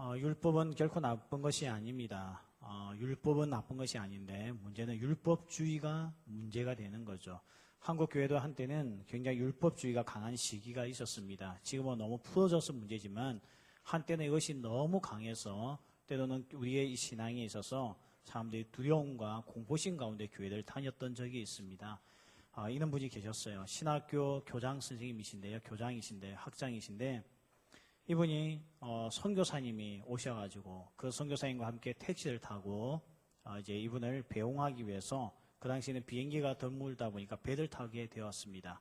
율법은 결코 나쁜 것이 아닙니다. 율법은 나쁜 것이 아닌데 문제는 율법주의가 문제가 되는 거죠. 한국 교회도 한때는 굉장히 율법주의가 강한 시기가 있었습니다. 지금은 너무 풀어져서 문제지만 한때는 이것이 너무 강해서 때로는 우리의 이 신앙에 있어서 사람들이 두려움과 공포심 가운데 교회를 다녔던 적이 있습니다. 이런 분이 계셨어요. 신학교 교장 선생님이신데요. 교장이신데 학장이신데 이분이 선교사님이 오셔가지고 그 선교사님과 함께 택시를 타고 이제 이분을 배웅하기 위해서 그 당시에는 비행기가 드물다 보니까 배를 타게 되었습니다.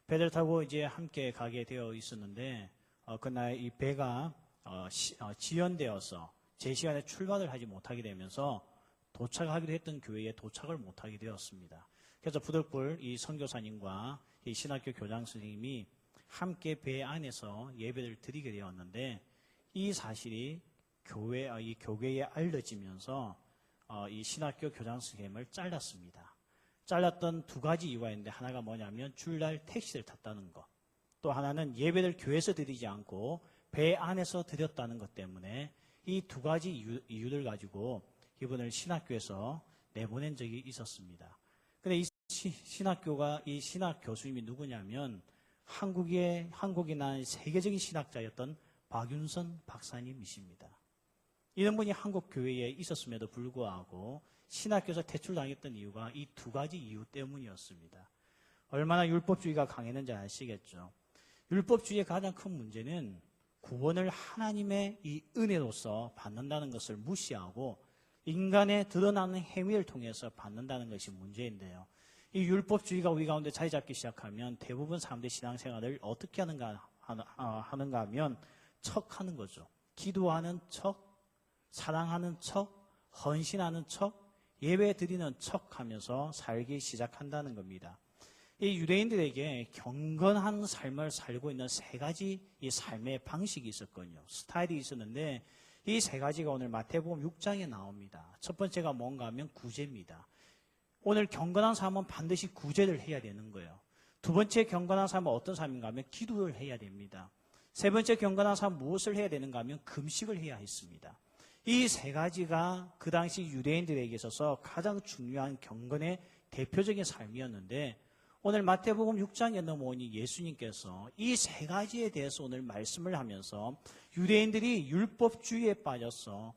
배를 타고 이제 함께 가게 되어 있었는데 그날 이 배가 지연되어서 제 시간에 출발을 하지 못하게 되면서 도착하기로 했던 교회에 도착을 못하게 되었습니다. 그래서 부득불 이 선교사님과 이 신학교 교장 선생님이 함께 배 안에서 예배를 드리게 되었는데 이 사실이 이 교회에 알려지면서 이 신학교 교장 선생님을 잘랐습니다. 잘랐던 두 가지 이유가 있는데 하나가 뭐냐면 주일날 택시를 탔다는 것, 또 하나는 예배를 교회에서 드리지 않고 배 안에서 드렸다는 것 때문에 이 두 가지 이유를 가지고 이분을 신학교에서 내보낸 적이 있었습니다. 근데 이 신학교가 이 신학 교수님이 누구냐면 한국에 난 세계적인 신학자였던 박윤선 박사님이십니다. 이런 분이 한국 교회에 있었음에도 불구하고 신학교에서 퇴출당했던 이유가 이 두 가지 이유 때문이었습니다. 얼마나 율법주의가 강했는지 아시겠죠? 율법주의의 가장 큰 문제는 구원을 하나님의 이 은혜로서 받는다는 것을 무시하고 인간의 드러나는 행위를 통해서 받는다는 것이 문제인데요. 이 율법주의가 우리 가운데 자리 잡기 시작하면 대부분 사람들의 신앙생활을 어떻게 하는가 하면 척하는 거죠. 기도하는 척, 사랑하는 척, 헌신하는 척, 예배 드리는 척 하면서 살기 시작한다는 겁니다. 이 유대인들에게 경건한 삶을 살고 있는 세 가지 이 삶의 방식이 있었거든요. 스타일이 있었는데 이 세 가지가 오늘 마태복음 6장에 나옵니다. 첫 번째가 뭔가 하면 구제입니다. 오늘 경건한 삶은 반드시 구제를 해야 되는 거예요. 두 번째 경건한 삶은 어떤 삶인가 하면 기도를 해야 됩니다. 세 번째 경건한 삶은 무엇을 해야 되는가 하면 금식을 해야 했습니다. 이 세 가지가 그 당시 유대인들에게 있어서 가장 중요한 경건의 대표적인 삶이었는데 오늘 마태복음 6장에 넘어오니 예수님께서 이 세 가지에 대해서 오늘 말씀을 하면서 유대인들이 율법주의에 빠져서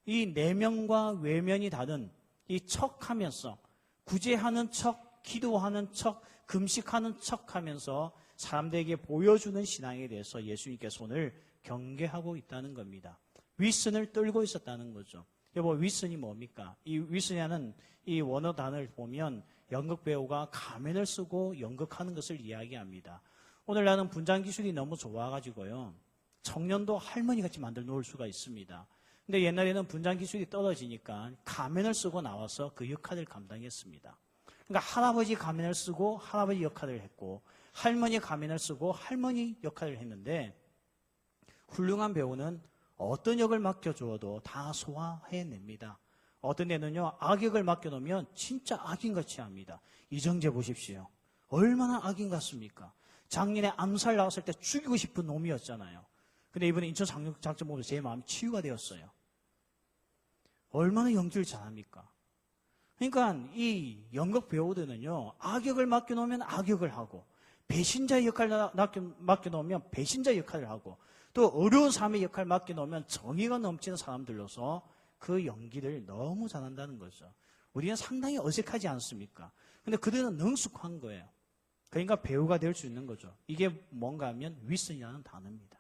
이 내면과 외면이 다른 이 척하면서 구제하는 척, 기도하는 척, 금식하는 척 하면서 사람들에게 보여주는 신앙에 대해서 예수님께서 오늘 경계하고 있다는 겁니다. 윗선을 떨고 있었다는 거죠. 여러분, 윗선이 뭡니까? 이 윗선이라는 이 원어 단어를 보면 연극 배우가 가면을 쓰고 연극하는 것을 이야기합니다. 오늘 나는 분장 기술이 너무 좋아가지고요. 청년도 할머니같이 만들어 놓을 수가 있습니다. 근데 옛날에는 분장 기술이 떨어지니까 가면을 쓰고 나와서 그 역할을 감당했습니다. 그러니까 할아버지 가면을 쓰고 할아버지 역할을 했고 할머니 가면을 쓰고 할머니 역할을 했는데 훌륭한 배우는 어떤 역을 맡겨주어도 다 소화해냅니다. 어떤 데는요 악역을 맡겨놓으면 진짜 악인같이 합니다. 이정재 보십시오. 얼마나 악인 같습니까? 작년에 암살 나왔을 때 죽이고 싶은 놈이었잖아요. 근데 이번에 인천 작전 보면서 제 마음이 치유가 되었어요. 얼마나 연기를 잘합니까? 그러니까 이 연극 배우들은요 악역을 맡겨놓으면 악역을 하고 배신자 역할을 맡겨놓으면 배신자 역할을 하고 또 어려운 삶의 역할을 맡겨놓으면 정의가 넘치는 사람들로서 그 연기를 너무 잘한다는 거죠. 우리는 상당히 어색하지 않습니까? 근데 그들은 능숙한 거예요. 그러니까 배우가 될 수 있는 거죠. 이게 뭔가 하면 윗선이라는 단어입니다.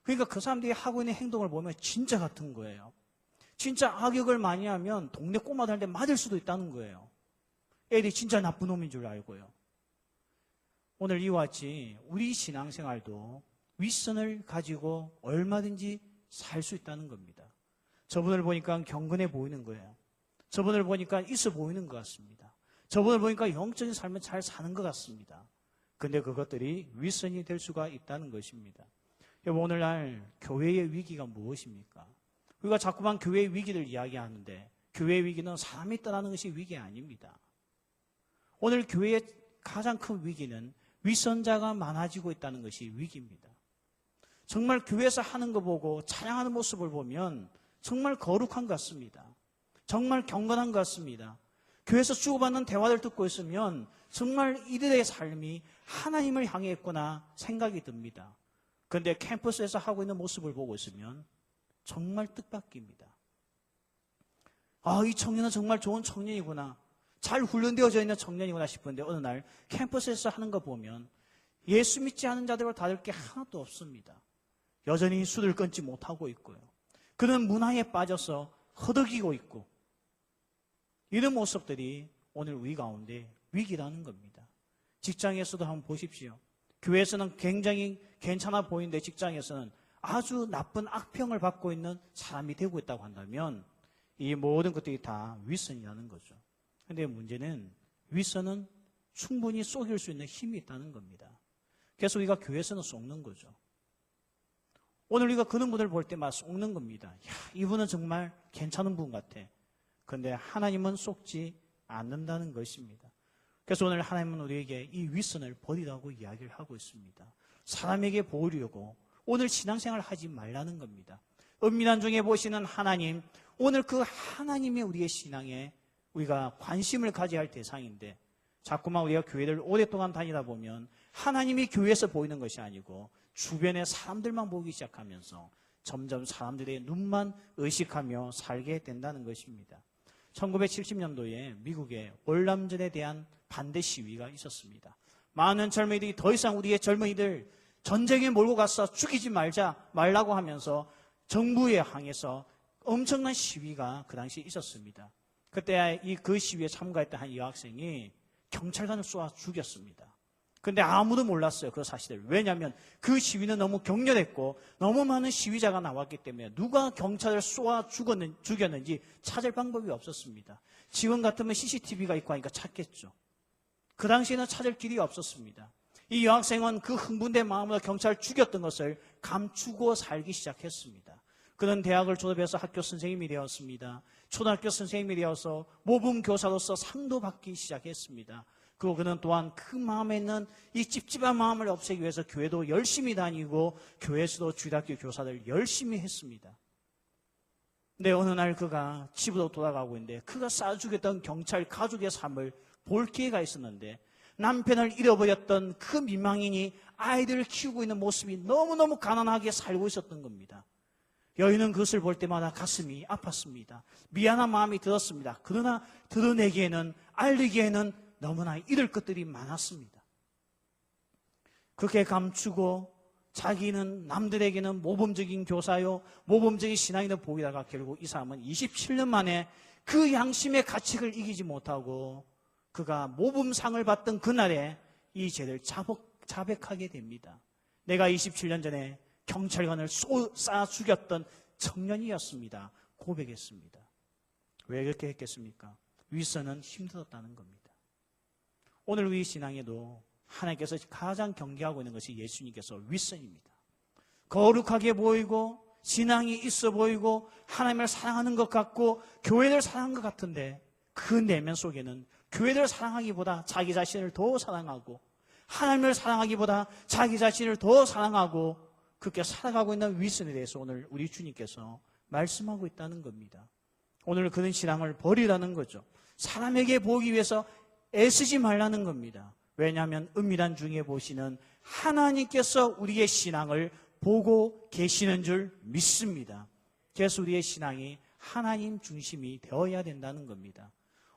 그러니까 그 사람들이 하고 있는 행동을 보면 진짜 같은 거예요. 진짜 악역을 많이 하면 동네 꼬마들한테 맞을 수도 있다는 거예요. 애들이 진짜 나쁜 놈인 줄 알고요. 오늘 이와 같이 우리 신앙생활도 윗선을 가지고 얼마든지 살 수 있다는 겁니다. 저분을 보니까 경건해 보이는 거예요. 저분을 보니까 있어 보이는 것 같습니다. 저분을 보니까 영적인 삶을 잘 사는 것 같습니다. 근데 그것들이 윗선이 될 수가 있다는 것입니다. 여러분, 오늘날 교회의 위기가 무엇입니까? 우리가 자꾸만 교회의 위기를 이야기하는데 교회의 위기는 사람이 떠나는 것이 위기 아닙니다. 오늘 교회의 가장 큰 위기는 윗선자가 많아지고 있다는 것이 위기입니다. 정말 교회에서 하는 거 보고 찬양하는 모습을 보면 정말 거룩한 것 같습니다. 정말 경건한 것 같습니다. 교회에서 주고받는 대화를 듣고 있으면 정말 이들의 삶이 하나님을 향해 있구나 생각이 듭니다. 그런데 캠퍼스에서 하고 있는 모습을 보고 있으면 정말 뜻밖입니다. 아, 이 청년은 정말 좋은 청년이구나. 잘 훈련되어져 있는 청년이구나 싶은데 어느 날 캠퍼스에서 하는 거 보면 예수 믿지 않은 자들과 다를 게 하나도 없습니다. 여전히 술을 끊지 못하고 있고요. 그는 문화에 빠져서 허덕이고 있고 이런 모습들이 오늘 우리 가운데 위기라는 겁니다. 직장에서도 한번 보십시오. 교회에서는 굉장히 괜찮아 보이는데 직장에서는 아주 나쁜 악평을 받고 있는 사람이 되고 있다고 한다면 이 모든 것들이 다 윗선이라는 거죠. 그런데 문제는 윗선은 충분히 속일 수 있는 힘이 있다는 겁니다. 그래서 우리가 교회에서는 속는 거죠. 오늘 우리가 그런 분을 볼 때마다 속는 겁니다. 야, 이분은 정말 괜찮은 분 같아. 그런데 하나님은 속지 않는다는 것입니다. 그래서 오늘 하나님은 우리에게 이 윗선을 버리라고 이야기를 하고 있습니다. 사람에게 보이려고 오늘 신앙생활을 하지 말라는 겁니다. 은밀한 중에 보시는 하나님, 오늘 그 하나님이 우리의 신앙에 우리가 관심을 가져야 할 대상인데 자꾸만 우리가 교회를 오랫동안 다니다 보면 하나님이 교회에서 보이는 것이 아니고 주변의 사람들만 보기 시작하면서 점점 사람들의 눈만 의식하며 살게 된다는 것입니다. 1970년도에 미국에 월남전에 대한 반대 시위가 있었습니다. 많은 젊은이들이 더 이상 우리의 젊은이들 전쟁에 몰고 가서 죽이지 말라고 하면서 정부에 항해서 엄청난 시위가 그 당시에 있었습니다. 그때 그 시위에 참가했던 한 여학생이 경찰관을 쏘아 죽였습니다. 그런데 아무도 몰랐어요, 그 사실을. 왜냐하면 그 시위는 너무 격렬했고 너무 많은 시위자가 나왔기 때문에 누가 경찰을 쏘아 죽였는지 찾을 방법이 없었습니다. 지금 같으면 CCTV가 있고 하니까 찾겠죠. 그 당시에는 찾을 길이 없었습니다. 이 여학생은 그 흥분된 마음으로 경찰을 죽였던 것을 감추고 살기 시작했습니다. 그는 대학을 졸업해서 학교 선생님이 되었습니다. 초등학교 선생님이 되어서 모범 교사로서 상도 받기 시작했습니다. 그리고 그는 또한 그 마음에 있는 이 찝찝한 마음을 없애기 위해서 교회도 열심히 다니고 교회에서도 주일학교 교사를 열심히 했습니다. 근데 어느 날 그가 집으로 돌아가고 있는데 그가 쏴죽였던 경찰 가족의 삶을 볼 기회가 있었는데 남편을 잃어버렸던 그 민망인이 아이들을 키우고 있는 모습이 너무너무 가난하게 살고 있었던 겁니다. 여인은 그것을 볼 때마다 가슴이 아팠습니다. 미안한 마음이 들었습니다. 그러나 드러내기에는, 알리기에는 너무나 잃을 것들이 많았습니다. 그렇게 감추고 자기는 남들에게는 모범적인 교사요, 모범적인 신앙인을 보이다가 결국 이 사람은 27년 만에 그 양심의 가책을 이기지 못하고 그가 모범상을 받던 그날에 이 죄를 자백하게 됩니다. 내가 27년 전에 경찰관을 쏴 죽였던 청년이었습니다. 고백했습니다. 왜 그렇게 했겠습니까? 윗선은 힘들었다는 겁니다. 오늘 우리 신앙에도 하나님께서 가장 경계하고 있는 것이 예수님께서 윗선입니다. 거룩하게 보이고 신앙이 있어 보이고 하나님을 사랑하는 것 같고 교회를 사랑하는 것 같은데 그 내면 속에는 교회를 사랑하기보다 자기 자신을 더 사랑하고 하나님을 사랑하기보다 자기 자신을 더 사랑하고 그렇게 살아가고 있는 윗선에 대해서 오늘 우리 주님께서 말씀하고 있다는 겁니다. 오늘 그런 신앙을 버리라는 거죠. 사람에게 보기 위해서 애쓰지 말라는 겁니다. 왜냐하면 은밀한 중에 보시는 하나님께서 우리의 신앙을 보고 계시는 줄 믿습니다. 그래서 우리의 신앙이 하나님 중심이 되어야 된다는 겁니다.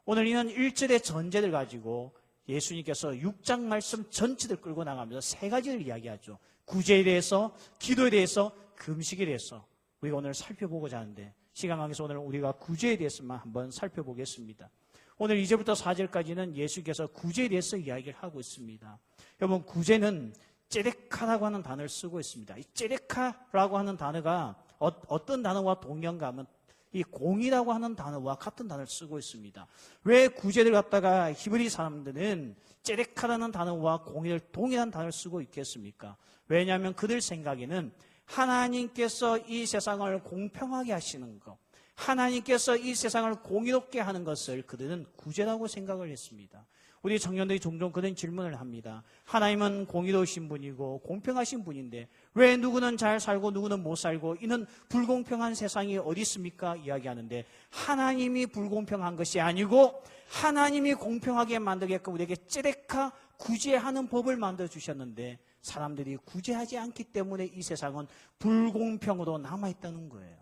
오늘 이는 1절의 전제를 가지고 예수님께서 6장 말씀 전체를 끌고 나가면서 세 가지를 이야기하죠. 구제에 대해서, 기도에 대해서, 금식에 대해서 우리가 오늘 살펴보고자 하는데 시간 관계에서 오늘 우리가 구제에 대해서만 한번 살펴보겠습니다. 오늘 2절부터 4절까지는 예수께서 구제에 대해서 이야기를 하고 있습니다. 여러분, 구제는 째레카라고 하는 단어를 쓰고 있습니다. 이 째레카라고 하는 단어가 어떤 단어와 동일한가 하면 이 공이라고 하는 단어와 같은 단어를 쓰고 있습니다. 왜 구제를 갖다가 히브리 사람들은 째레카라는 단어와 공을 동일한 단어를 쓰고 있겠습니까? 왜냐하면 그들 생각에는 하나님께서 이 세상을 공평하게 하시는 것, 하나님께서 이 세상을 공의롭게 하는 것을 그들은 구제라고 생각을 했습니다. 우리 청년들이 종종 그런 질문을 합니다. 하나님은 공의로우신 분이고 공평하신 분인데 왜 누구는 잘 살고 누구는 못 살고 이는 불공평한 세상이 어디 있습니까? 이야기하는데 하나님이 불공평한 것이 아니고 하나님이 공평하게 만들게끔 우리에게 째레카 구제하는 법을 만들어주셨는데 사람들이 구제하지 않기 때문에 이 세상은 불공평으로 남아있다는 거예요.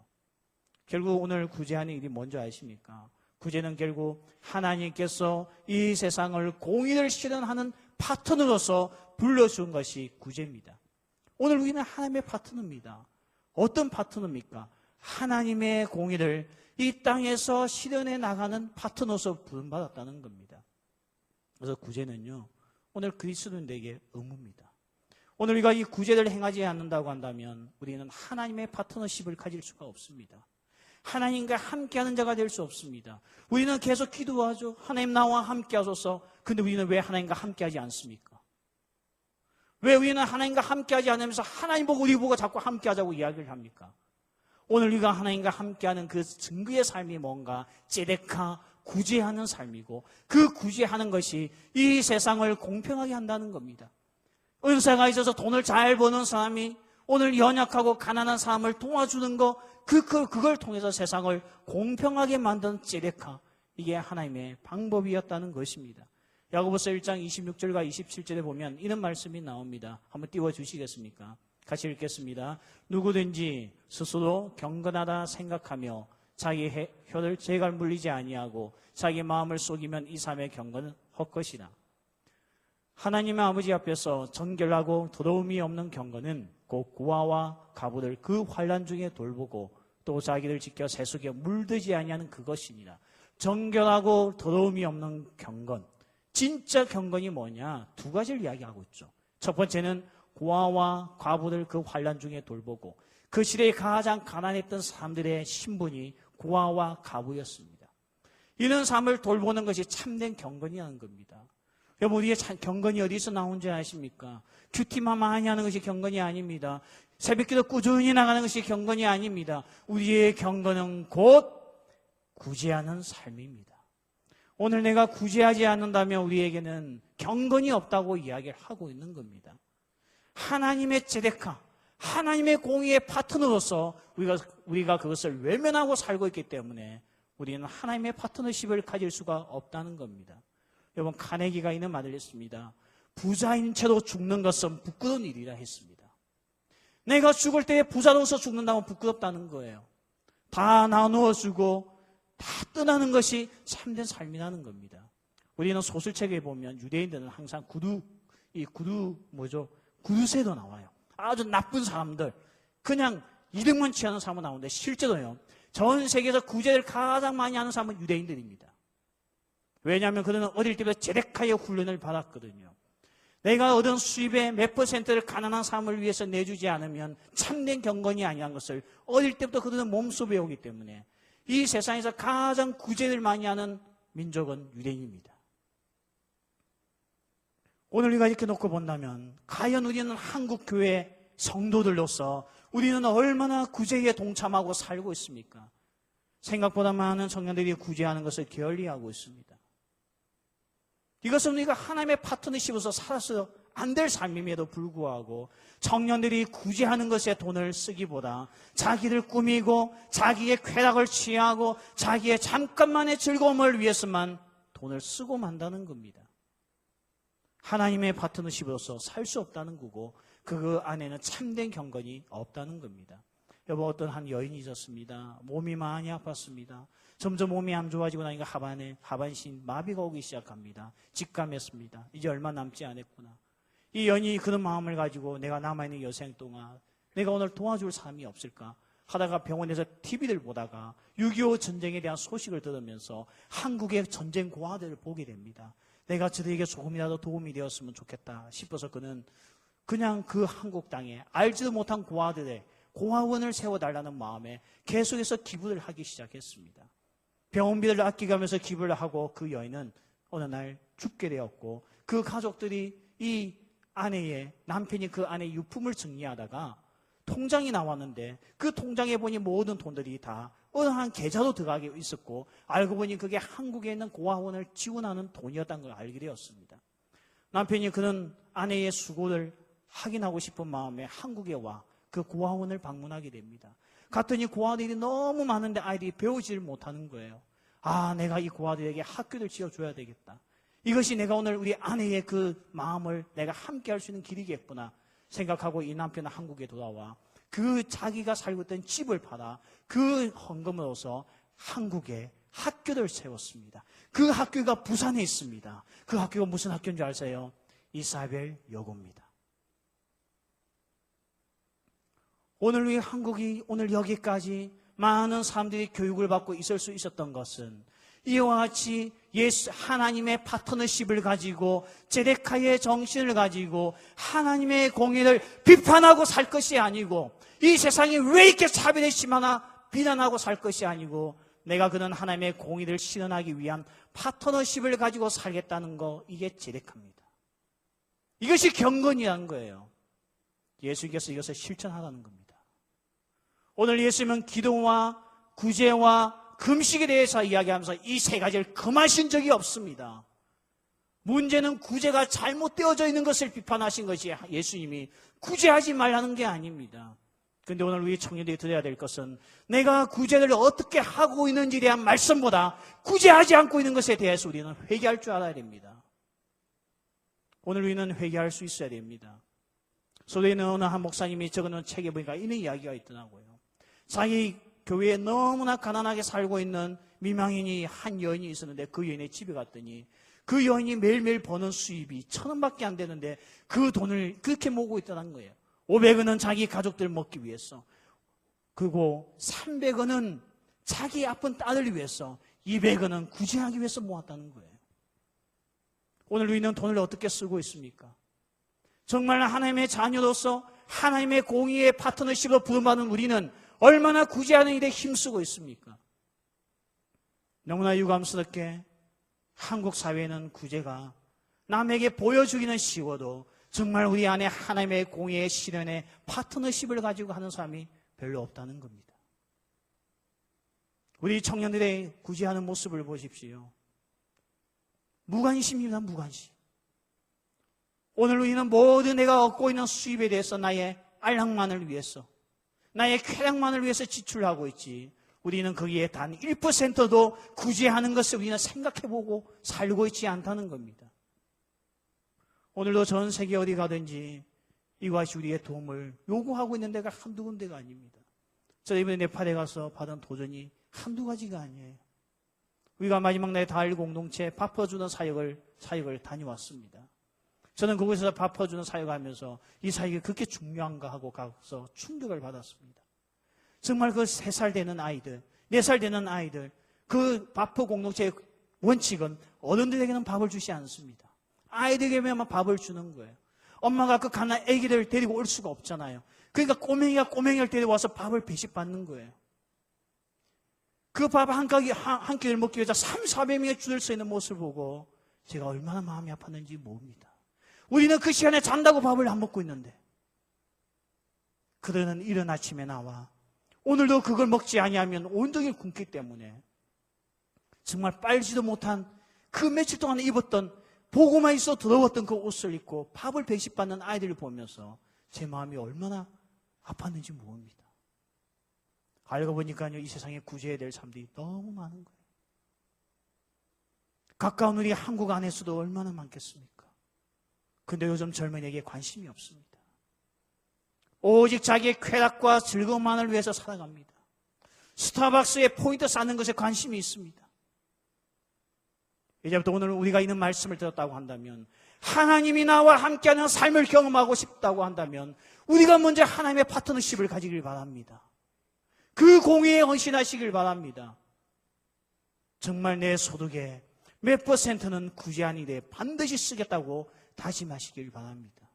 결국 오늘 구제하는 일이 뭔지 아십니까? 구제는 결국 하나님께서 이 세상을 공의를 실현하는 파트너로서 불러준 것이 구제입니다. 오늘 우리는 하나님의 파트너입니다. 어떤 파트너입니까? 하나님의 공의를 이 땅에서 실현해 나가는 파트너로서 부름받았다는 겁니다. 그래서 구제는요, 오늘 그리스도인들에게 의무입니다. 오늘 우리가 이 구제를 행하지 않는다고 한다면 우리는 하나님의 파트너십을 가질 수가 없습니다. 하나님과 함께하는 자가 될 수 없습니다. 우리는 계속 기도하죠. 하나님 나와 함께하소서. 근데 우리는 왜 하나님과 함께하지 않습니까? 왜 우리는 하나님과 함께하지 않으면서 하나님 보고 우리 보고 자꾸 함께하자고 이야기를 합니까? 오늘 우리가 하나님과 함께하는 그 증거의 삶이 뭔가 째레카 구제하는 삶이고 그 구제하는 것이 이 세상을 공평하게 한다는 겁니다. 은사가 있어서 돈을 잘 버는 사람이 오늘 연약하고 가난한 사람을 도와주는 거 그걸 통해서 세상을 공평하게 만드는 째레카, 이게 하나님의 방법이었다는 것입니다. 야고보서 1장 26절과 27절에 보면 이런 말씀이 나옵니다. 한번 띄워주시겠습니까? 같이 읽겠습니다. 누구든지 스스로 경건하다 생각하며 자기 혀를 죄가 물리지 아니하고 자기 마음을 속이면 이 삶의 경건은 헛것이다. 하나님의 아버지 앞에서 정결하고 더러움이 없는 경건은 곧 고아와 가부를 그 환난 중에 돌보고 또 자기를 지켜 세속에 물들지 아니하는 그것이니라. 정결하고 더러움이 없는 경건, 진짜 경건이 뭐냐? 두 가지를 이야기하고 있죠. 첫 번째는 고아와 과부를 그 환난 중에 돌보고 그 시대에 가장 가난했던 사람들의 신분이 고아와 과부였습니다. 이런 삶을 돌보는 것이 참된 경건이라는 겁니다. 여러분, 우리의 경건이 어디서 나온지 아십니까? 큐티만 많이 하는 것이 경건이 아닙니다. 새벽기도 꾸준히 나가는 것이 경건이 아닙니다. 우리의 경건은 곧 구제하는 삶입니다. 오늘 내가 구제하지 않는다면 우리에게는 경건이 없다고 이야기를 하고 있는 겁니다. 하나님의 째레카, 하나님의 공의의 파트너로서 우리가 그것을 외면하고 살고 있기 때문에 우리는 하나님의 파트너십을 가질 수가 없다는 겁니다. 여러분, 카네기가 이런 말을 했습니다. 부자인 채로 죽는 것은 부끄러운 일이라 했습니다. 내가 죽을 때 부자로서 죽는다면 부끄럽다는 거예요. 다 나누어 주고 다 떠나는 것이 참된 삶이라는 겁니다. 우리는 소설책에 보면 유대인들은 항상 구두쇠도 나와요. 아주 나쁜 사람들, 그냥 이름만 취하는 사람은 나오는데 실제로요, 전 세계에서 구제를 가장 많이 하는 사람은 유대인들입니다. 왜냐하면 그들은 어릴 때부터 제데카의 훈련을 받았거든요. 내가 얻은 수입의 몇 %를 가난한 사람을 위해서 내주지 않으면 참된 경건이 아니라는 것을 어릴 때부터 그들은 몸소 배우기 때문에 이 세상에서 가장 구제를 많이 하는 민족은 유대인입니다. 오늘 우리가 이렇게 놓고 본다면 과연 우리는 한국교회 성도들로서 우리는 얼마나 구제에 동참하고 살고 있습니까? 생각보다 많은 청년들이 구제하는 것을 게을리하고 있습니다. 이것은 우리가 하나님의 파트너십으로서 살아서 안 될 삶임에도 불구하고 청년들이 구제하는 것에 돈을 쓰기보다 자기를 꾸미고 자기의 쾌락을 취하고 자기의 잠깐만의 즐거움을 위해서만 돈을 쓰고 만다는 겁니다. 하나님의 파트너십으로서 살 수 없다는 거고 그 안에는 참된 경건이 없다는 겁니다. 여보, 어떤 한 여인이 있었습니다. 몸이 많이 아팠습니다. 점점 몸이 안 좋아지고 나니까 하반신 마비가 오기 시작합니다. 직감했습니다. 이제 얼마 남지 않았구나. 이 여인이 그런 마음을 가지고 내가 남아있는 여생 동안 내가 오늘 도와줄 사람이 없을까 하다가 병원에서 TV를 보다가 6.25 전쟁에 대한 소식을 들으면서 한국의 전쟁 고아들을 보게 됩니다. 내가 저들에게 조금이라도 도움이 되었으면 좋겠다 싶어서 그는 그냥 그 한국 땅에 알지도 못한 고아들의 고아원을 세워달라는 마음에 계속해서 기부를 하기 시작했습니다. 병원비를 아끼가면서 기부를 하고 그 여인은 어느 날 죽게 되었고 그 가족들이 이 아내의 남편이 그 아내의 유품을 정리하다가 통장이 나왔는데 그 통장에 보니 모든 돈들이 다 어느 한 계좌로 들어가게 있었고 알고 보니 그게 한국에 있는 고아원을 지원하는 돈이었다는 걸 알게 되었습니다. 남편이 그는 아내의 수고를 확인하고 싶은 마음에 한국에 와 그 고아원을 방문하게 됩니다. 갔더니 고아들이 너무 많은데 아이들이 배우지를 못하는 거예요. 아, 내가 이 고아들에게 학교를 지어줘야 되겠다. 이것이 내가 오늘 우리 아내의 그 마음을 내가 함께 할 수 있는 길이겠구나 생각하고 이 남편은 한국에 돌아와 그 자기가 살고 있던 집을 팔아 그 헌금으로서 한국에 학교를 세웠습니다. 그 학교가 부산에 있습니다. 그 학교가 무슨 학교인 줄 아세요? 이사벨 여고입니다. 오늘 우리 한국이 오늘 여기까지 많은 사람들이 교육을 받고 있을 수 있었던 것은 이와 같이 예수 하나님의 파트너십을 가지고 제데카의 정신을 가지고 하나님의 공의를 비판하고 살 것이 아니고 이 세상이 왜 이렇게 차별이 심하나 비난하고 살 것이 아니고 내가 그런 하나님의 공의를 실현하기 위한 파트너십을 가지고 살겠다는 거, 이게 제데카입니다. 이것이 경건이라는 거예요. 예수님께서 이것을 실천하라는 겁니다. 오늘 예수님은 기도와 구제와 금식에 대해서 이야기하면서 이 세 가지를 금하신 적이 없습니다. 문제는 구제가 잘못되어져 있는 것을 비판하신 것이 예수님이 구제하지 말라는 게 아닙니다. 그런데 오늘 우리 청년들이 들어야 될 것은 내가 구제를 어떻게 하고 있는지에 대한 말씀보다 구제하지 않고 있는 것에 대해서 우리는 회개할 줄 알아야 됩니다. 오늘 우리는 회개할 수 있어야 됩니다. 소리에 있는 어느 한 목사님이 적어놓은 책에 보니까 이런 이야기가 있더라고요. 자기 교회에 너무나 가난하게 살고 있는 미망인이 한 여인이 있었는데 그 여인의 집에 갔더니 그 여인이 매일매일 버는 수입이 1,000원밖에 안 되는데 그 돈을 그렇게 모으고 있다는 거예요. 500원은 자기 가족들 먹기 위해서, 그리고 300원은 자기 아픈 딸을 위해서, 200원은 구제하기 위해서 모았다는 거예요. 오늘 우리는 돈을 어떻게 쓰고 있습니까? 정말 하나님의 자녀로서 하나님의 공의의 파트너십으로 부름받은 우리는 얼마나 구제하는 일에 힘쓰고 있습니까? 너무나 유감스럽게 한국 사회는 구제가 남에게 보여주기는 쉬워도 정말 우리 안에 하나님의 공의의 실현의 파트너십을 가지고 하는 사람이 별로 없다는 겁니다. 우리 청년들의 구제하는 모습을 보십시오. 무관심입니다. 무관심. 오늘 우리는 모든 내가 얻고 있는 수입에 대해서 나의 안락만을 위해서, 나의 쾌락만을 위해서 지출하고 있지, 우리는 거기에 단 1%도 구제하는 것을 우리는 생각해보고 살고 있지 않다는 겁니다. 오늘도 전 세계 어디 가든지 이것이 우리의 도움을 요구하고 있는 데가 한두 군데가 아닙니다. 저 이번에 네팔에 가서 받은 도전이 한두 가지가 아니에요. 우리가 마지막 날에 다일 공동체 밥 퍼주는 사역을 다녀왔습니다. 저는 그곳에서 밥 퍼주는 사역을 하면서 이 사역이 그렇게 중요한가 하고 가서 충격을 받았습니다. 정말 그 3살 되는 아이들, 4살 되는 아이들, 그 밥 퍼 공동체의 원칙은 어른들에게는 밥을 주지 않습니다. 아이들에게만 밥을 주는 거예요. 엄마가 그 가난 아기를 데리고 올 수가 없잖아요. 그러니까 꼬맹이를 데려와서 밥을 배식받는 거예요. 그 밥 한 끼를 먹기 위해서 300~400명의 줄을 서 있는 모습을 보고 제가 얼마나 마음이 아팠는지 모릅니다. 우리는 그 시간에 잔다고 밥을 안 먹고 있는데 그들은 이른 아침에 나와 오늘도 그걸 먹지 아니하면 온종일 굶기 때문에 정말 빨지도 못한 그 며칠 동안 입었던, 보고만 있어 더러웠던 그 옷을 입고 밥을 배식받는 아이들을 보면서 제 마음이 얼마나 아팠는지 모릅니다. 알고 보니까요, 이 세상에 구제해야 될 사람들이 너무 많은 거예요. 가까운 우리 한국 안에서도 얼마나 많겠습니까? 근데 요즘 젊은이에게 관심이 없습니다. 오직 자기의 쾌락과 즐거움만을 위해서 살아갑니다. 스타벅스에 포인트 쌓는 것에 관심이 있습니다. 이제부터 오늘 우리가 있는 말씀을 들었다고 한다면, 하나님이 나와 함께하는 삶을 경험하고 싶다고 한다면 우리가 먼저 하나님의 파트너십을 가지길 바랍니다. 그 공의에 헌신하시길 바랍니다. 정말 내 소득의 몇 %는 구제한 일에 반드시 쓰겠다고 다짐하시길 바랍니다.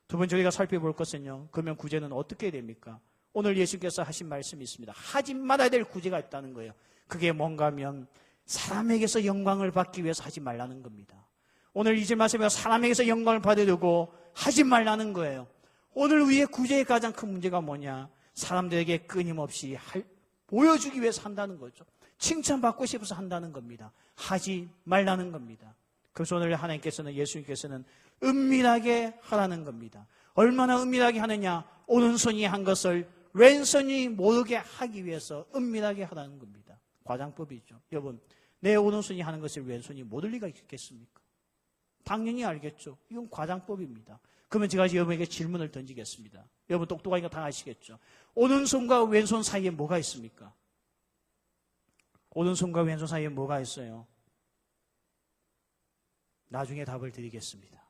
두 번째 우리가 살펴볼 것은요, 그러면 구제는 어떻게 됩니까? 오늘 예수께서 하신 말씀이 있습니다. 하지 말아야 될 구제가 있다는 거예요. 그게 뭔가 하면 사람에게서 영광을 받기 위해서 하지 말라는 겁니다. 오늘 이제 말씀에 사람에게서 영광을 받으려고 하지 말라는 거예요. 오늘 우리의 구제의 가장 큰 문제가 뭐냐? 사람들에게 끊임없이 보여주기 위해서 한다는 거죠. 칭찬받고 싶어서 한다는 겁니다. 하지 말라는 겁니다. 그래서 오늘 하나님께서는, 예수님께서는 은밀하게 하라는 겁니다. 얼마나 은밀하게 하느냐? 오른손이 한 것을 왼손이 모르게 하기 위해서 은밀하게 하라는 겁니다. 과장법이죠. 여러분, 내 오른손이 하는 것을 왼손이 모를 리가 있겠습니까? 당연히 알겠죠. 이건 과장법입니다. 그러면 제가 여러분에게 질문을 던지겠습니다. 여러분 똑똑하니까 다 아시겠죠. 오른손과 왼손 사이에 뭐가 있습니까? 오른손과 왼손 사이에 뭐가 있어요? 나중에 답을 드리겠습니다.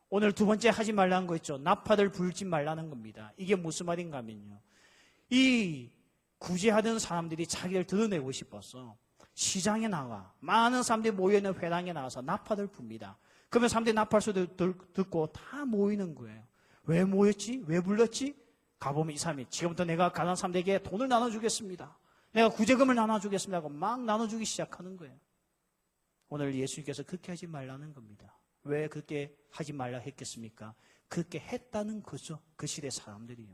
오늘 두 번째 하지 말라는 거 있죠. 나팔을 불지 말라는 겁니다. 이게 무슨 말인가 하면요. 이 구제하던 사람들이 자기를 드러내고 싶어서 시장에 나와 많은 사람들이 모여있는 회당에 나와서 나팔을 붑니다. 그러면 사람들이 나팔 소리 듣고 다 모이는 거예요. 왜 모였지? 왜 불렀지? 가보면 이 사람이 지금부터 내가 가난한 사람들에게 돈을 나눠주겠습니다. 내가 구제금을 나눠주겠습니다 하고 막 나눠주기 시작하는 거예요. 오늘 예수님께서 그렇게 하지 말라는 겁니다. 왜 그렇게 하지 말라 했겠습니까? 그렇게 했다는 거죠. 그 시대 사람들이요.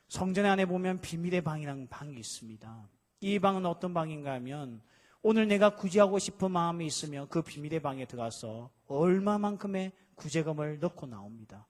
성전 안에 보면 비밀의 방이라는 방이 있습니다. 이 방은 어떤 방인가 하면 오늘 내가 구제하고 싶은 마음이 있으면 그 비밀의 방에 들어가서 얼마만큼의 구제금을 넣고 나옵니다.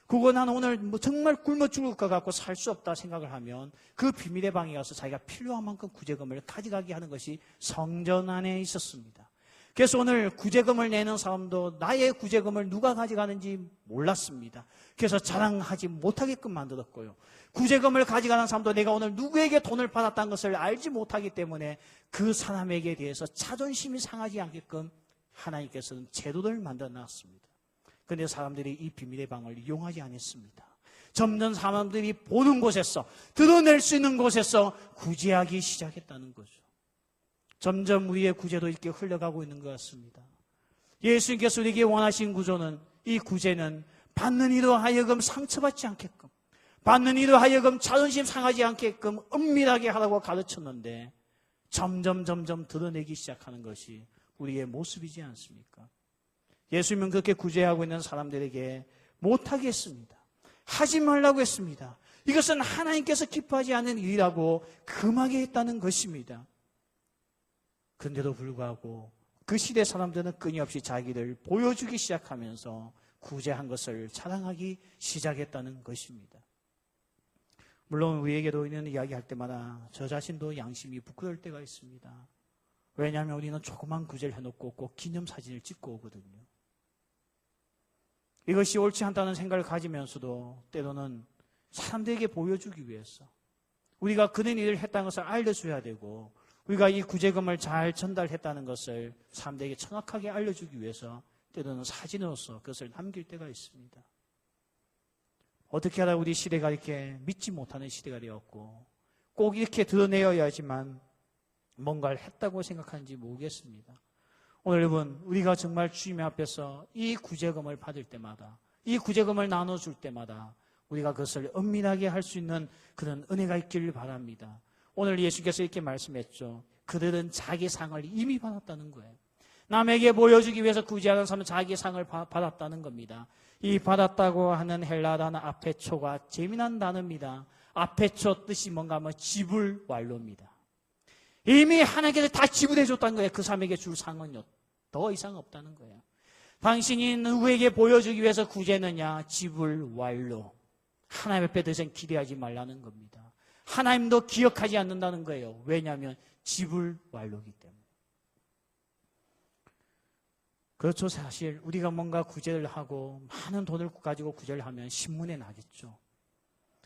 그거 나는 오늘 정말 굶어 죽을 것 같고 살 수 없다 생각을 하면 그 비밀의 방에 가서 자기가 필요한 만큼 구제금을 가져가게 하는 것이 성전 안에 있었습니다. 그래서 오늘 구제금을 내는 사람도 나의 구제금을 누가 가져가는지 몰랐습니다. 그래서 자랑하지 못하게끔 만들었고요. 구제금을 가져가는 사람도 내가 오늘 누구에게 돈을 받았다는 것을 알지 못하기 때문에 그 사람에게 대해서 자존심이 상하지 않게끔 하나님께서는 제도를 만들어 놨습니다. 그런데 사람들이 이 비밀의 방을 이용하지 않았습니다. 점점 사람들이 보는 곳에서, 드러낼 수 있는 곳에서 구제하기 시작했다는 거죠. 점점 우리의 구제도 이렇게 흘러가고 있는 것 같습니다. 예수님께서 우리에게 원하신 구조는, 이 구제는 받는 이로 하여금 상처받지 않게끔, 받는 이로 하여금 자존심 상하지 않게끔 은밀하게 하라고 가르쳤는데 점점 드러내기 시작하는 것이 우리의 모습이지 않습니까? 예수님은 그렇게 구제하고 있는 사람들에게 못하게 했습니다. 하지 말라고 했습니다. 이것은 하나님께서 기뻐하지 않는 일이라고 금하게 했다는 것입니다. 그런데도 불구하고 그 시대 사람들은 끊임없이 자기를 보여주기 시작하면서 구제한 것을 자랑하기 시작했다는 것입니다. 물론 우리에게도 있는 이야기할 때마다 저 자신도 양심이 부끄러울 때가 있습니다. 왜냐하면 우리는 조그만 구제를 해놓고 꼭 기념사진을 찍고 오거든요. 이것이 옳지 않다는 생각을 가지면서도 때로는 사람들에게 보여주기 위해서 우리가 그런 일을 했다는 것을 알려줘야 되고, 우리가 이 구제금을 잘 전달했다는 것을 사람들에게 정확하게 알려주기 위해서 때로는 사진으로서 그것을 남길 때가 있습니다. 어떻게 하다 우리 시대가 이렇게 믿지 못하는 시대가 되었고 꼭 이렇게 드러내어야지만 뭔가를 했다고 생각하는지 모르겠습니다. 오늘 여러분, 우리가 정말 주님 앞에서 이 구제금을 받을 때마다, 이 구제금을 나눠줄 때마다 우리가 그것을 은밀하게 할 수 있는 그런 은혜가 있기를 바랍니다. 오늘 예수께서 이렇게 말씀했죠. 그들은 자기 상을 이미 받았다는 거예요. 남에게 보여주기 위해서 구제하는 사람은 자기 상을 받았다는 겁니다. 이 받았다고 하는 헬라 단어 아페초가 재미난 단어입니다. 아페초 뜻이 뭔가 하면 지불 완료입니다. 이미 하나님께서 다 지불해 줬다는 거예요. 그 사람에게 줄 상은요, 더 이상 없다는 거예요. 당신이 누구에게 보여주기 위해서 구제느냐? 지불 완료. 하나님 앞에 더 이상 기대하지 말라는 겁니다. 하나님도 기억하지 않는다는 거예요. 왜냐하면 지불 완료이기 때문에. 그렇죠. 사실 우리가 뭔가 구제를 하고 많은 돈을 가지고 구제를 하면 신문에 나겠죠.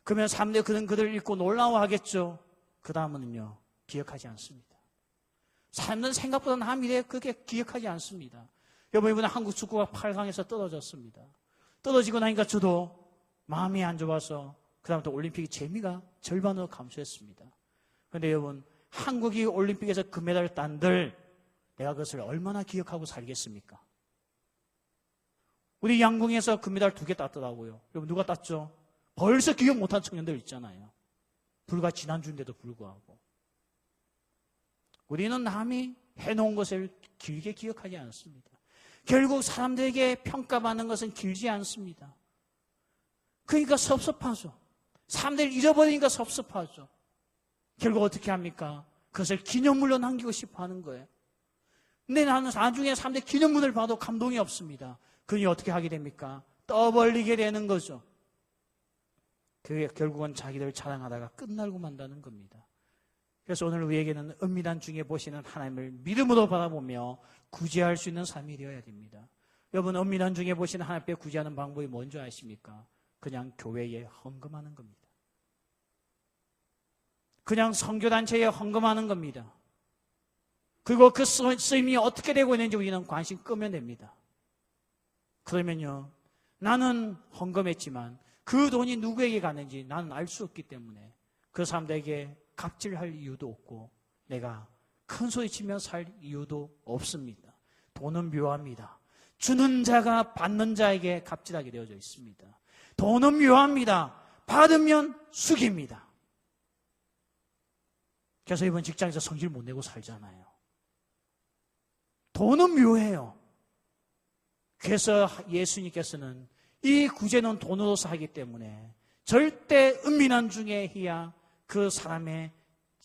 그러면 사람들이 그런 글을 읽고 놀라워하겠죠. 그 다음은요, 기억하지 않습니다. 사람들은 생각보다 남에 대해 그렇게 기억하지 않습니다. 여러분, 이번에 한국 축구가 8강에서 떨어졌습니다. 떨어지고 나니까 저도 마음이 안 좋아서 그 다음부터 올림픽의 재미가 절반으로 감소했습니다. 그런데 여러분, 한국이 올림픽에서 금메달을 딴들 내가 그것을 얼마나 기억하고 살겠습니까? 우리 양궁에서 금메달 2개 땄더라고요. 여러분, 누가 땄죠? 벌써 기억 못한 청년들 있잖아요. 불과 지난주인데도 불구하고. 우리는 남이 해놓은 것을 길게 기억하지 않습니다. 결국 사람들에게 평가받는 것은 길지 않습니다. 그러니까 섭섭하죠. 사람들이 잃어버리니까 섭섭하죠. 결국 어떻게 합니까? 그것을 기념물로 남기고 싶어 하는 거예요. 근데 나는 나중에 사람들이 기념물을 봐도 감동이 없습니다. 그러니 어떻게 하게 됩니까? 떠벌리게 되는 거죠. 그게 결국은 자기들 자랑하다가 끝날고 만다는 겁니다. 그래서 오늘 우리에게는 은밀한 중에 보시는 하나님을 믿음으로 바라보며 구제할 수 있는 삶이 되어야 됩니다. 여러분, 은밀한 중에 보시는 하나님 앞에 구제하는 방법이 뭔지 아십니까? 그냥 교회에 헌금하는 겁니다. 그냥 선교단체에 헌금하는 겁니다. 그리고 그 쓰임이 어떻게 되고 있는지 우리는 관심 끄면 됩니다. 그러면요, 나는 헌금했지만 그 돈이 누구에게 갔는지 나는 알 수 없기 때문에 그 사람들에게 갑질할 이유도 없고 내가 큰 소리치며 살 이유도 없습니다. 돈은 묘합니다. 주는 자가 받는 자에게 갑질하게 되어져 있습니다. 돈은 묘합니다. 받으면 숙입니다. 그래서 이번 직장에서 성질 못 내고 살잖아요. 돈은 묘해요. 그래서 예수님께서는 이 구제는 돈으로서 하기 때문에 절대 은밀한 중에 해야 그 사람의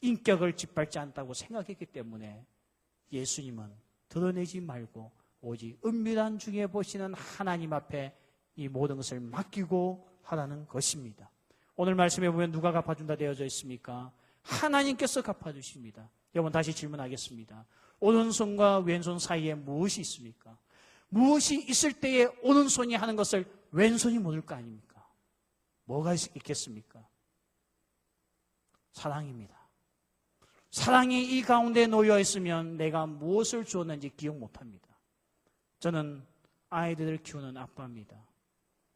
인격을 짓밟지 않다고 생각했기 때문에 예수님은 드러내지 말고 오직 은밀한 중에 보시는 하나님 앞에 이 모든 것을 맡기고 하라는 것입니다. 오늘 말씀에 보면 누가 갚아준다 되어져 있습니까? 하나님께서 갚아주십니다. 여러분, 다시 질문하겠습니다. 오른손과 왼손 사이에 무엇이 있습니까? 무엇이 있을 때에 오른손이 하는 것을 왼손이 못할 거 아닙니까? 뭐가 있겠습니까? 사랑입니다. 사랑이 이 가운데 놓여 있으면 내가 무엇을 주었는지 기억 못합니다. 저는 아이들을 키우는 아빠입니다.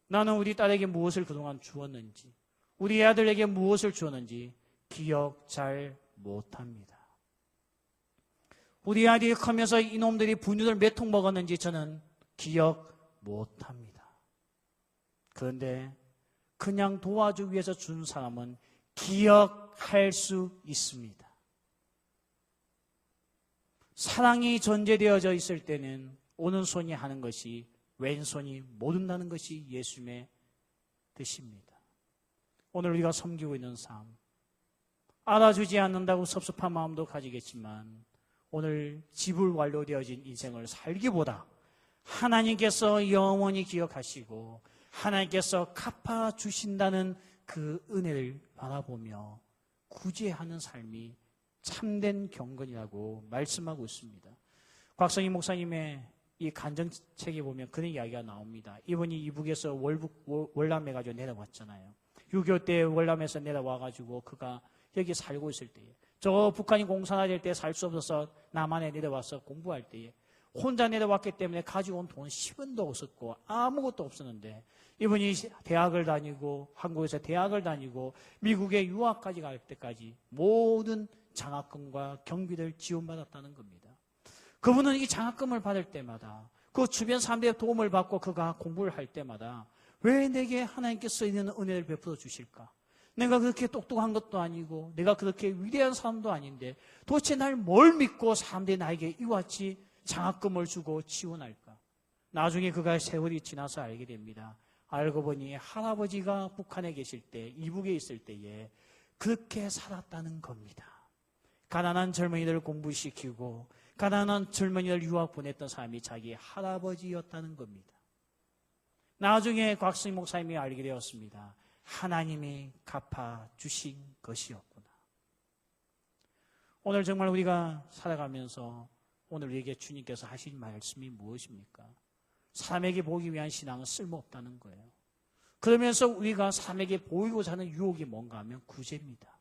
나는 우리 딸에게 무엇을 그동안 주었는지, 우리 아들에게 무엇을 주었는지 기억 잘 못합니다. 우리 아들이 커면서 이놈들이 분유를 몇 통 먹었는지 저는 기억 못합니다. 그런데 그냥 도와주기 위해서 준 사람은 기억할 수 있습니다. 사랑이 전제되어져 있을 때는 오른손이 하는 것이 왼손이 못한다는 것이 예수님의 뜻입니다. 오늘 우리가 섬기고 있는 삶, 알아주지 않는다고 섭섭한 마음도 가지겠지만 오늘 지불 완료되어진 인생을 살기보다 하나님께서 영원히 기억하시고 하나님께서 갚아주신다는 그 은혜를 바라보며 구제하는 삶이 참된 경건이라고 말씀하고 있습니다. 곽성희 목사님의 이 간증책에 보면 그런 이야기가 나옵니다. 이분이 이북에서 월남해가지고 내려왔잖아요. 6.25 때 월남에서 내려와가지고 그가 여기 살고 있을 때에 저 북한이 공산화될 때 살 수 없어서 남한에 내려와서 공부할 때에 혼자 내려왔기 때문에 가지고 온 돈은 10원도 없었고 아무것도 없었는데 이분이 대학을 다니고 한국에서 대학을 다니고 미국에 유학까지 갈 때까지 모든 장학금과 경비를 지원받았다는 겁니다. 그분은 이 장학금을 받을 때마다 그 주변 사람들의 도움을 받고 그가 공부를 할 때마다 왜 내게 하나님께서 있는 은혜를 베풀어 주실까? 내가 그렇게 똑똑한 것도 아니고 내가 그렇게 위대한 사람도 아닌데 도대체 날 뭘 믿고 사람들이 나에게 이같이 장학금을 주고 지원할까? 나중에 그가 세월이 지나서 알게 됩니다. 알고 보니 할아버지가 북한에 계실 때, 이북에 있을 때에 그렇게 살았다는 겁니다. 가난한 젊은이들을 공부시키고 가난한 젊은이들 유학 보냈던 사람이 자기 할아버지였다는 겁니다. 나중에 곽승희 목사님이 알게 되었습니다. 하나님이 갚아주신 것이었구나. 오늘 정말 우리가 살아가면서 오늘 우리에게 주님께서 하신 말씀이 무엇입니까? 사람에게 보이기 위한 신앙은 쓸모없다는 거예요. 그러면서 우리가 사람에게 보이고자 하는 유혹이 뭔가 하면 구제입니다.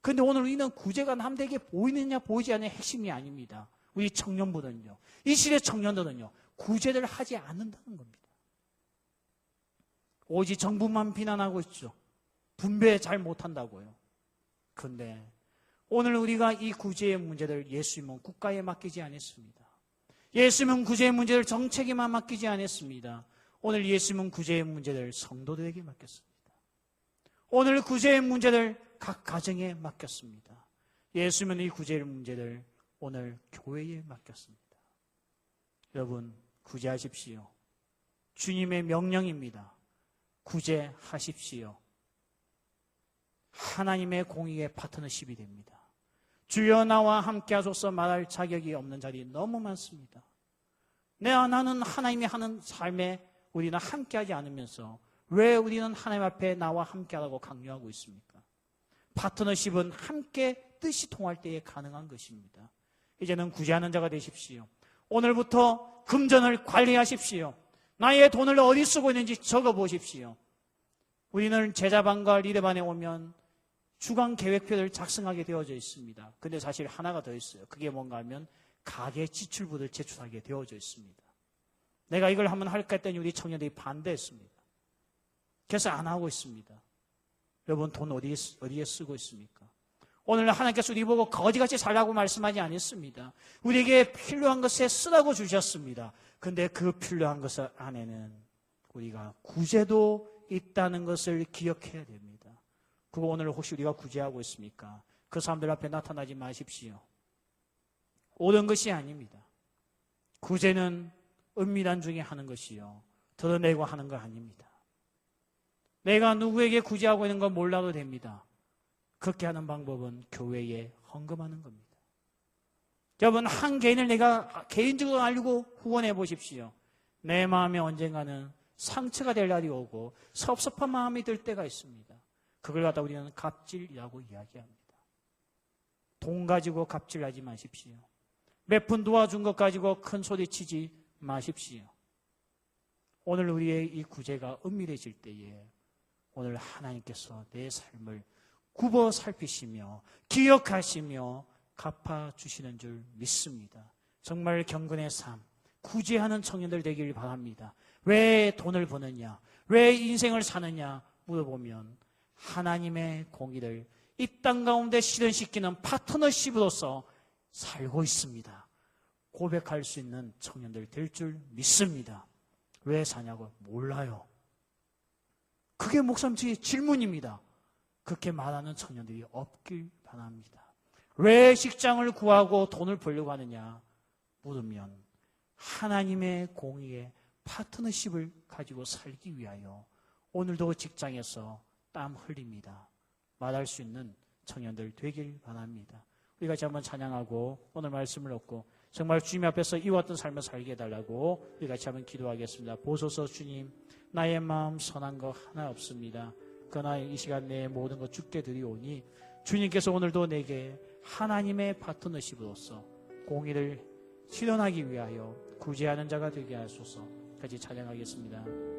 그런데 오늘 우리는 구제가 남들에게 보이느냐 보이지 않는 핵심이 아닙니다. 우리 청년분은요, 이 시대 청년들은요, 구제를 하지 않는다는 겁니다. 오직 정부만 비난하고 있죠. 분배 잘 못한다고요. 그런데 오늘 우리가 이 구제의 문제를 예수님은 국가에 맡기지 않았습니다. 예수님은 구제의 문제를 정책에만 맡기지 않았습니다. 오늘 예수님은 구제의 문제를 성도들에게 맡겼습니다. 오늘 구제의 문제를 각 가정에 맡겼습니다. 예수님은 이 구제의 문제를 오늘 교회에 맡겼습니다. 여러분, 구제하십시오. 주님의 명령입니다. 구제하십시오. 하나님의 공의의 파트너십이 됩니다. 주여 나와 함께 하소서 말할 자격이 없는 자리 너무 많습니다. 나는 하나님이 하는 삶에 우리는 함께하지 않으면서 왜 우리는 하나님 앞에 나와 함께하라고 강요하고 있습니까? 파트너십은 함께 뜻이 통할 때에 가능한 것입니다. 이제는 구제하는 자가 되십시오. 오늘부터 금전을 관리하십시오. 나의 돈을 어디 쓰고 있는지 적어보십시오. 우리는 제자반과 리더반에 오면 주간 계획표를 작성하게 되어져 있습니다. 근데 사실 하나가 더 있어요. 그게 뭔가 하면 가계 지출부를 제출하게 되어져 있습니다. 내가 이걸 한번 할까 했더니 우리 청년들이 반대했습니다. 그래서 안 하고 있습니다. 여러분 돈 어디에 쓰고 있습니까? 오늘 하나님께서 우리 보고 거지같이 살라고 말씀하지 않았습니다. 우리에게 필요한 것에 쓰라고 주셨습니다. 근데 그 필요한 것 안에는 우리가 구제도 있다는 것을 기억해야 됩니다. 그거 오늘 혹시 우리가 구제하고 있습니까? 그 사람들 앞에 나타나지 마십시오. 옳은 것이 아닙니다. 구제는 은밀한 중에 하는 것이요, 드러내고 하는 거 아닙니다. 내가 누구에게 구제하고 있는 건 몰라도 됩니다. 그렇게 하는 방법은 교회에 헌금하는 겁니다. 여러분, 한 개인을 내가 개인적으로 알고 후원해 보십시오. 내 마음에 언젠가는 상처가 될 날이 오고 섭섭한 마음이 들 때가 있습니다. 그걸 갖다 우리는 갑질이라고 이야기합니다. 돈 가지고 갑질하지 마십시오. 몇 푼 도와준 것 가지고 큰 소리 치지 마십시오. 오늘 우리의 이 구제가 은밀해질 때에 오늘 하나님께서 내 삶을 굽어 살피시며 기억하시며 갚아주시는 줄 믿습니다. 정말 경건의 삶, 구제하는 청년들 되길 바랍니다. 왜 돈을 버느냐, 왜 인생을 사느냐 물어보면 하나님의 공의를 이 땅 가운데 실현시키는 파트너십으로서 살고 있습니다. 고백할 수 있는 청년들 될 줄 믿습니다. 왜 사냐고 몰라요. 그게 목사님 질문입니다. 그렇게 말하는 청년들이 없길 바랍니다. 왜 직장을 구하고 돈을 벌려고 하느냐 물으면 하나님의 공의에 파트너십을 가지고 살기 위하여 오늘도 직장에서 땀 흘립니다. 말할 수 있는 청년들 되길 바랍니다. 우리 같이 한번 찬양하고 오늘 말씀을 얻고 정말 주님 앞에서 이와 같은 삶을 살게 해달라고 우리 같이 한번 기도하겠습니다. 보소서 주님, 나의 마음 선한 거 하나 없습니다. 그러나 이 시간 내에 모든 것 주께 드리오니 주님께서 오늘도 내게 하나님의 파트너십으로서 공의를 실현하기 위하여 구제하는 자가 되게 하소서. 같이 찬양하겠습니다.